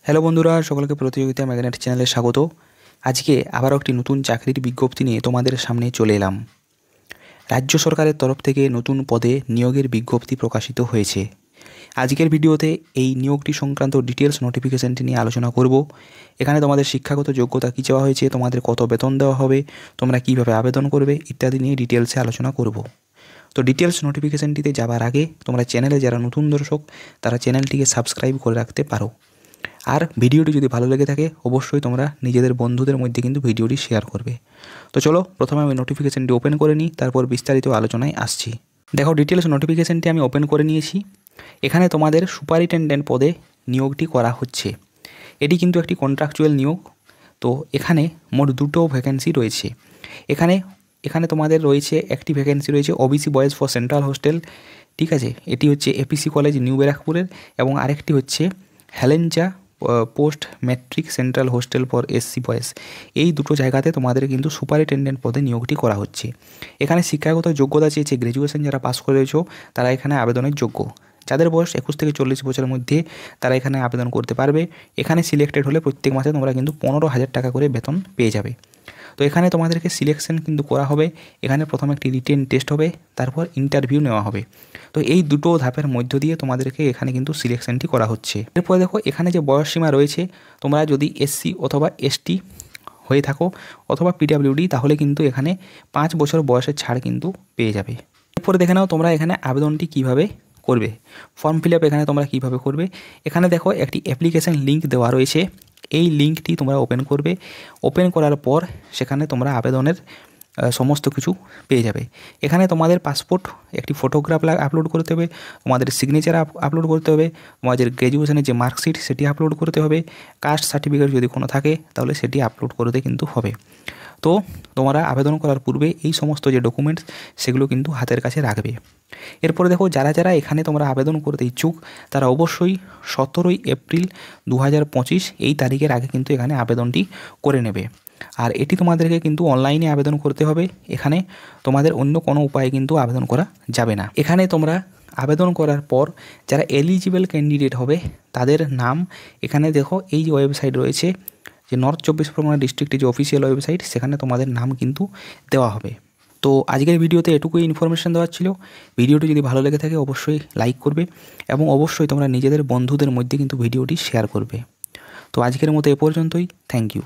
Hello বন্ধুরা, সকলকে প্রতিযোগিতা ম্যাগনেট চ্যানেলে স্বাগত। আজকে আবারও একটি নতুন চাকরির বিজ্ঞপ্তি নিয়ে তোমাদের সামনে চলে এলাম। রাজ্য সরকারের তরফ থেকে নতুন পদে নিয়োগের বিজ্ঞপ্তি প্রকাশিত হয়েছে। আজকের ভিডিওতে এই নিয়োগটি সংক্রান্ত ডিটেলস নোটিফিকেশনটি নিয়ে আলোচনা করব। এখানে তোমাদের শিক্ষাগত যোগ্যতা কী চাওয়া হয়েছে, তোমাদের কত বেতন দেওয়া হবে, তোমরা কীভাবে আবেদন করবে ইত্যাদি নিয়ে ডিটেলসে আলোচনা করব। তো ডিটেলস নোটিফিকেশনটিতে যাবার আগে তোমরা চ্যানেলে যারা নতুন দর্শক তারা চ্যানেলটিকে সাবস্ক্রাইব করে রাখতে পারো। আর ভিডিওটি যদি ভালো লেগে থাকে অবশ্যই তোমরা নিজেদের বন্ধুদের মধ্যে কিন্তু ভিডিওটি শেয়ার করবে। তো চলো প্রথমে আমি নোটিফিকেশনটি ওপেন করে নিই, তারপর বিস্তারিত আলোচনায় আসছি। দেখো, ডিটেলস নোটিফিকেশনটি আমি ওপেন করে নিয়েছি। এখানে তোমাদের সুপারিনটেনডেন্ট পদে নিয়োগটি করা হচ্ছে। এটি কিন্তু একটি কন্ট্রাকচুয়াল নিয়োগ। তো এখানে মোট দুটো ভ্যাকেন্সি রয়েছে। এখানে তোমাদের রয়েছে একটি ভ্যাকেন্সি রয়েছে OBC boys for central hostel, ঠিক আছে, এটি হচ্ছে এপিসি কলেজ নিউ ব্যারাকপুরের, এবং আরেকটি হচ্ছে Helencha post matric central hostel for SC boys. এই দুটো জায়গাতে তোমাদের কিন্তু সুপারিনটেনডেন্ট পদে নিয়োগটি করা হচ্ছে। এখানে শিক্ষাগত যোগ্যতা চেয়েছে গ্র্যাজুয়েশন যারা পাস করে রয়েছে তারা এখানে আবেদনের যোগ্য। যাদের বয়স 21 থেকে 40 বছরের মধ্যে তারা এখানে আবেদন করতে পারবে। এখানে সিলেক্টেড হলে প্রত্যেক মাসে তোমরা কিন্তু 15,000 টাকা করে বেতন পেয়ে যাবে। তো এখানে তোমাদেরকে সিলেকশন কিন্তু করা হবে। এখানে প্রথমে একটি রিটেন টেস্ট হবে, তারপর ইন্টারভিউ নেওয়া হবে। তো এই দুটো ধাপের মধ্য দিয়ে তোমাদেরকে এখানে কিন্তু সিলেকশনটি করা হচ্ছে। এরপরে দেখো, এখানে যে বয়স সীমা রয়েছে, তোমরা যদি এসসি অথবা এসটি হয়ে থাকো অথবা পিডাব্লিউডি তাহলে কিন্তু এখানে 5 বছর বয়সের ছাড় কিন্তু পেয়ে যাবে। এরপরে দেখে নাও তোমরা এখানে আবেদনটি কিভাবে করবে, ফর্ম ফিল আপ এখানে তোমরা কিভাবে করবে। এখানে দেখো একটি অ্যাপ্লিকেশন লিঙ্ক দেওয়া রয়েছে। এই লিঙ্কটি তোমরা ওপেন করবে। ওপেন করার পর সেখানে তোমরা আবেদনের সমস্ত কিছু পেয়ে যাবে। এখানে তোমাদের পাসপোর্ট একটি ফটোগ্রাফ আপলোড করতে হবে, তোমাদের সিগনেচার আপলোড করতে হবে, তোমাদের গ্র্যাজুয়েশনের যে মার্কশিট সেটি আপলোড করতে হবে, কাস্ট সার্টিফিকেট যদি কোনো থাকে তাহলে সেটি আপলোড করতে কিন্তু হবে। তো তোমরা আবেদন করার পূর্বে এই সমস্ত যে ডকুমেন্টস সেগুলো কিন্তু হাতের কাছে রাখবে। এরপরে দেখো, যারা যারা এখানে তোমরা আবেদন করতে ইচ্ছুক তারা অবশ্যই 17 এপ্রিল 2025 এই তারিখের আগে কিন্তু এখানে আবেদনটি করে নেবে। আর এটি তোমাদেরকে কিন্তু অনলাইনে আবেদন করতে হবে। এখানে তোমাদের অন্য কোনো উপায়ে কিন্তু আবেদন করা যাবে না। এখানে তোমরা আবেদন করার পর যারা এলিজিবল ক্যান্ডিডেট হবে তাদের নাম এখানে দেখো, এই যে ওয়েবসাইট রয়েছে যে নর্থ 24 পরগনা ডিস্ট্রিক্টের যে অফিসিয়াল ওয়েবসাইট, সেখানে তোমাদের নাম কিন্তু দেওয়া হবে। তো আজকের ভিডিওতে এটুকুই ইনফরমেশন দেওয়ার ছিল। ভিডিওটি যদি ভালো লেগে থাকে অবশ্যই লাইক করবে এবং অবশ্যই তোমরা নিজেদের বন্ধুদের মধ্যে কিন্তু ভিডিওটি শেয়ার করবে। তো আজকের মতো এ পর্যন্তই। Thank you.